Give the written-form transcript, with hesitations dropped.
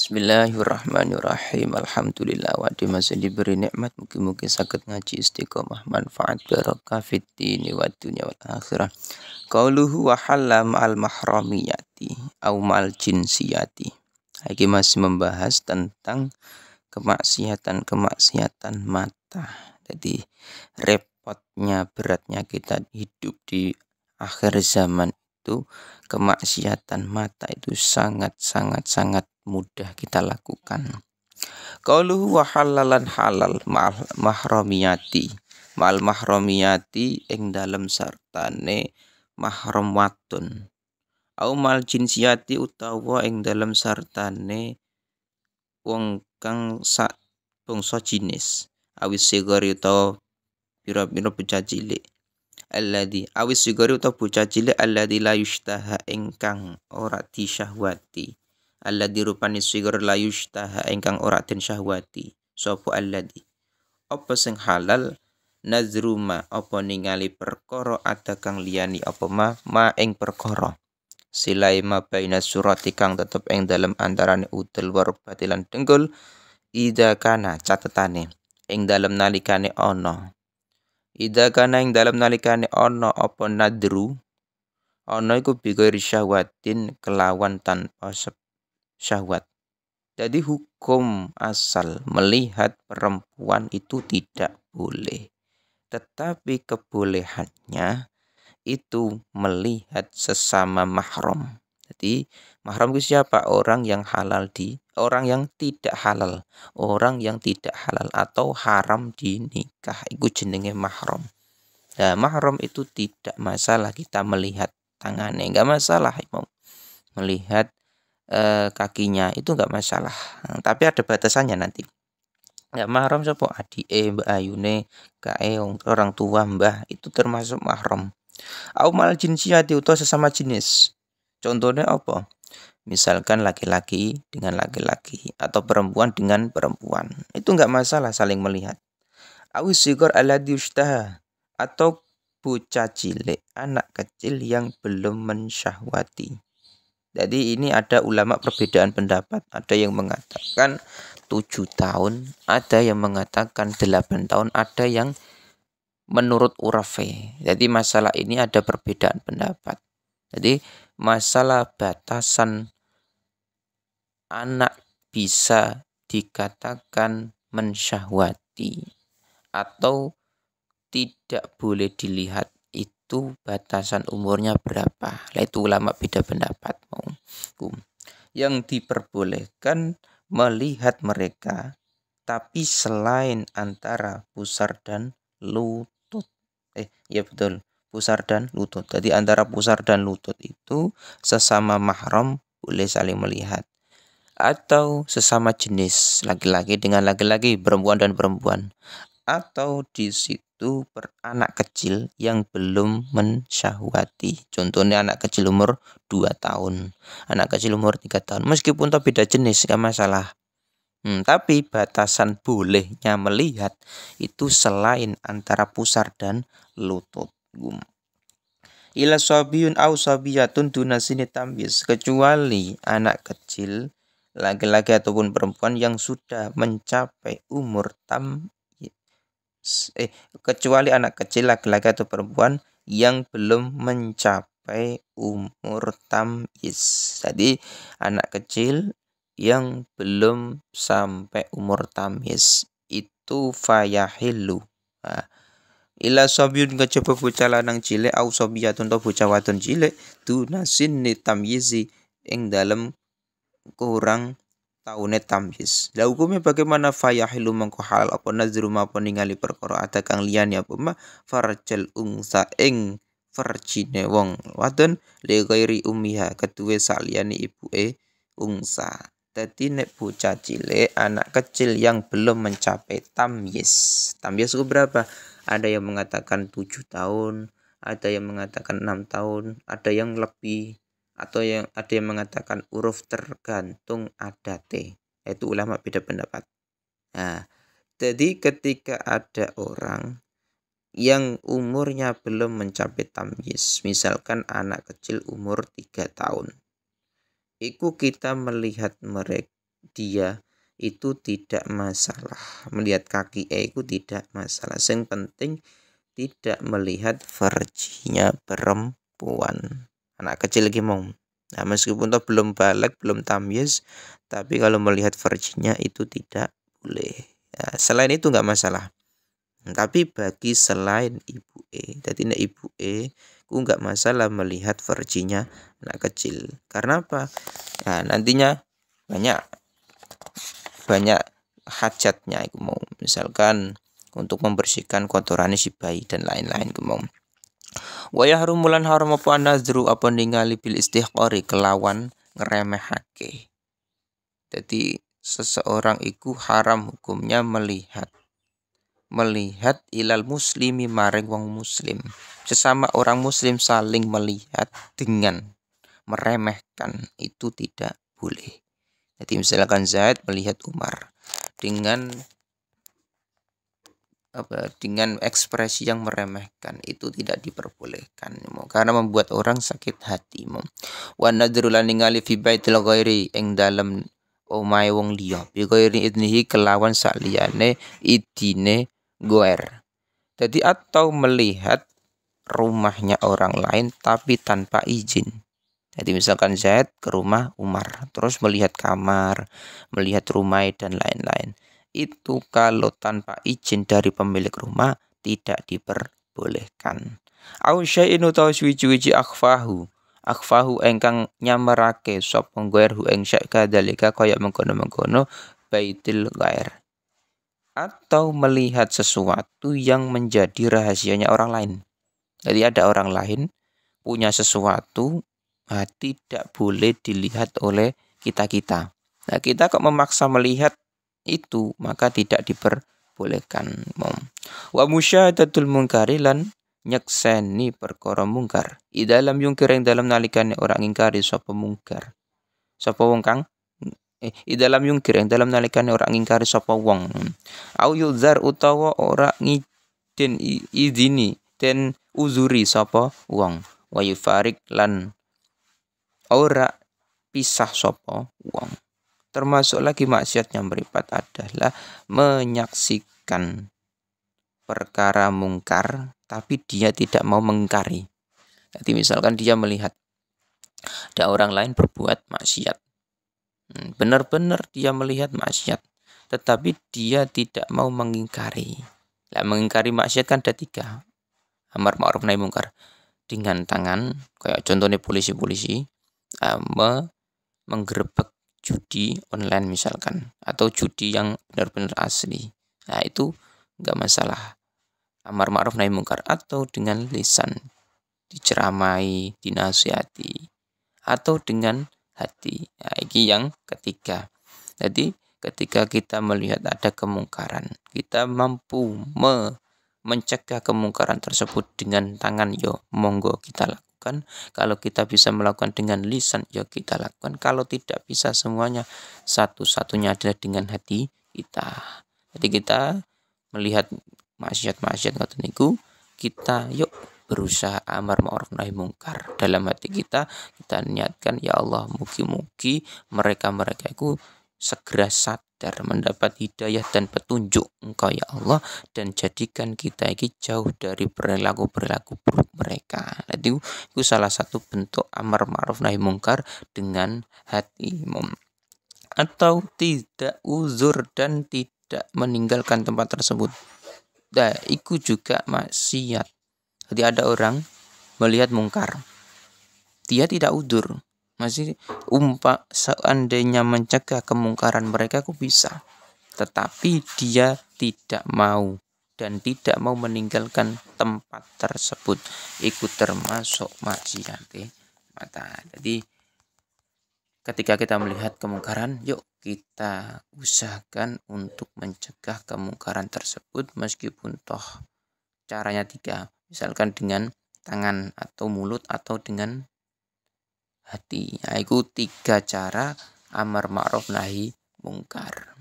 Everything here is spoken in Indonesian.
Bismillahirrahmanirrahim. Alhamdulillah wa masih diberi nikmat mugi-mugi saged ngaji istiqomah manfaat barokah fid dini wa dunya wal akhirah. Qauluhu wa halla ma'al mahramiyati au ma'al jinsiyati. Iki masih membahas tentang kemaksiatan mata. Jadi repotnya, beratnya kita hidup di akhir zaman itu, kemaksiatan mata itu sangat mudah kita lakukan. Qauluhu wa halalan halal ma'al mahramiyati. Ma'al mahramiyati ing dalem sartane mahram wadon. Au ma'al jinsiyati utawa ing dalem sartane wong kang sak bangsa jinis. Awis sigari utawa pira-pira bocah cilik. Alladzi awis sigari utawa bocah cilik alladzi la yushtaha ingkang ora disyahwati. Alladzi rupani sigar la yushtaha ingkang ora den syahwati. Sapa alladzi apa sing halal nazruma apa ningali perkara ada kang liyani apa ma ing perkara silai ma baina surati kang tetep ing dalem antarane udel warubati lan dengkul ida kana catetane ing dalem nalikane ana ida kana ing dalem nalikane ana apa nadru ana iku bighairi syahwatin kelawan tanpa syahwat. Jadi hukum asal melihat perempuan itu tidak boleh. Tetapi kebolehannya itu melihat sesama mahram. Jadi mahram itu siapa? Orang yang tidak halal. Orang yang tidak halal atau haram dinikah itu jenenge mahram. Nah, mahram itu tidak masalah kita melihat tangannya, enggak masalah melihat kakinya itu enggak masalah. Tapi ada batasannya nanti. Ya mahram sapa adike, mbak ayune, kae orang tua mbah itu termasuk mahram. Au mal jinsiyati utawa sesama jenis. Contohnya apa? Misalkan laki-laki dengan laki-laki atau perempuan dengan perempuan. Itu enggak masalah saling melihat. Awis sigar alladhi yushtaha atau bocah cilik, anak kecil yang belum mensyahwati. Jadi ini ada ulama perbedaan pendapat. Ada yang mengatakan 7 tahun, ada yang mengatakan 8 tahun, ada yang menurut urafe. Jadi masalah ini ada perbedaan pendapat. Jadi masalah batasan anak bisa dikatakan mensyahwati atau tidak boleh dilihat itu batasan umurnya berapa. Itu ulama beda pendapat. Yang diperbolehkan melihat mereka tapi selain antara pusar dan lutut. Ya betul, pusar dan lutut. Jadi antara pusar dan lutut itu sesama mahram boleh saling melihat. Atau sesama jenis, laki-laki dengan laki-laki, perempuan dan perempuan. Atau di situ anak kecil yang belum mensyahwati. Contohnya anak kecil umur 2 tahun, anak kecil umur 3 tahun. Meskipun tak beda jenis, gak masalah. Tapi batasan bolehnya melihat itu selain antara pusar dan lutut. Ila sabiyun au sabiyatun dunasini tamyiz, kecuali anak kecil laki-laki ataupun perempuan yang sudah mencapai umur kecuali anak kecil laki-laki atau perempuan yang belum mencapai umur tamyiz. Jadi anak kecil yang belum sampai umur tamyiz itu fayahillu. Ila sabiyun kejaba bocah lanang cilik au sabiyatun to bocah wadon cilik dunasin ni tamyizi ing dalem kurang taune tamyiz. Lah hukumnya bagaimana? Fayahilu mangko halal apa nazru apa ningali perkara ada kang liyane apa farjal unsa ing farjine wong wadon li ghairi ummiha keduwe saliyane ibuke unsa. Dadi nek bocah cilik, anak kecil yang belum mencapai tamyiz. Tamyiz itu berapa? Ada yang mengatakan 7 tahun, ada yang mengatakan 6 tahun, ada yang lebih, atau ada yang mengatakan huruf tergantung adate. Itu ulama beda pendapat. Nah, jadi ketika ada orang yang umurnya belum mencapai tamyiz, misalkan anak kecil umur 3 tahun, itu kita melihat mereka dia itu tidak masalah. Melihat kaki itu tidak masalah. Yang penting tidak melihat farjinya perempuan. Anak kecil lagi mau. Nah, meskipun toh belum balik, belum tamyiz, tapi kalau melihat farjinya itu tidak boleh. Nah, selain itu nggak masalah. Tapi bagi selain ibu jadi ibu ku nggak masalah melihat farjinya anak kecil. Karena apa? Nah, nantinya banyak hajatnya iku mau. Misalkan untuk membersihkan kotorannya si bayi dan lain-lain iku mau. Wa yahrumulan haram apa nazru apa ningali bil istihqari kelawan ngeremehake. Jadi seseorang itu haram hukumnya melihat ilal muslimi maring wong muslim. Sesama orang muslim saling melihat dengan meremehkan itu tidak boleh. Jadi misalkan Zaid melihat Umar dengan ekspresi yang meremehkan itu tidak diperbolehkan karena membuat orang sakit hati. Wa nadru lan ningali fi baitil ghairi ing dalem omahe wong liya bi ghairi idnihi kelawan sakliyane idine goer. Jadi atau melihat rumahnya orang lain tapi tanpa izin. Jadi misalkan Zaid ke rumah Umar, terus melihat kamar, melihat rumah dan lain-lain. Itu kalau tanpa izin dari pemilik rumah tidak diperbolehkan. Au syai'in utawa suwi-wiji akhfahu. Akhfahu engkang nyamarake sapa nggairhu ing syai' kadalika kaya mengkono-mengkono baitil ghair. Atau melihat sesuatu yang menjadi rahasianya orang lain. Jadi ada orang lain punya sesuatu, tidak boleh dilihat oleh kita-kita. Nah, kita kok memaksa melihat itu, maka tidak diperbolehkan. Wa musyahadatul munkari lan nyekseni perkara mungkar. I dalam yungkir ing dalam nalikane orang ingkari sapa mungkar. Sapa wong kang i dalam yungkir ing dalam nalikane orang ingkari sapa wong. Au yuzar utawa ora ngiden izini den uzuri sapa wong. Wa yufarik lan ora pisah sapa wong. Termasuk lagi maksiat yang beripat adalah menyaksikan perkara mungkar tapi dia tidak mau mengingkari. Jadi misalkan dia melihat ada orang lain berbuat maksiat. Benar-benar dia melihat maksiat, tetapi dia tidak mau mengingkari. Nah, mengingkari maksiat kan ada 3. Amar ma'ruf nahi mungkar. Dengan tangan, kayak contohnya polisi-polisi menggerebek judi online misalkan, atau judi yang benar-benar asli. Nah, itu enggak masalah. Amar ma'ruf nahi mungkar. Atau dengan lisan, diceramai, dinasihati, atau dengan hati. Nah, ini yang ketiga. Jadi ketika kita melihat ada kemungkaran, kita mampu mencegah kemungkaran tersebut dengan tangan, yo monggo kita lakukan. Kalau kita bisa melakukan dengan lisan, yo kita lakukan. Kalau tidak bisa semuanya, satu-satunya adalah dengan hati kita. Jadi kita melihat maksiat-maksiat ngoten niku, kita yuk berusaha amar ma'ruf nahi mungkar. Dalam hati kita niatkan, ya Allah, mugi-mugi mereka-mereka itu segera sadar, mendapat hidayah dan petunjuk Engkau ya Allah, dan jadikan kita ini jauh dari perilaku-perilaku buruk mereka. Itu salah satu bentuk amar ma'ruf nahi mungkar dengan hati. Atau tidak uzur dan tidak meninggalkan tempat tersebut. Nah, itu juga maksiat. Jadi ada orang melihat mungkar, dia tidak udzur, masih seandainya mencegah kemungkaran mereka kok bisa, tetapi dia tidak mau dan tidak mau meninggalkan tempat tersebut, ikut termasuk maksiat mata. Jadi ketika kita melihat kemungkaran, yuk kita usahakan untuk mencegah kemungkaran tersebut, meskipun toh caranya 3, misalkan dengan tangan atau mulut atau dengan hati. Nah, itu 3 cara amar ma'ruf nahi mungkar.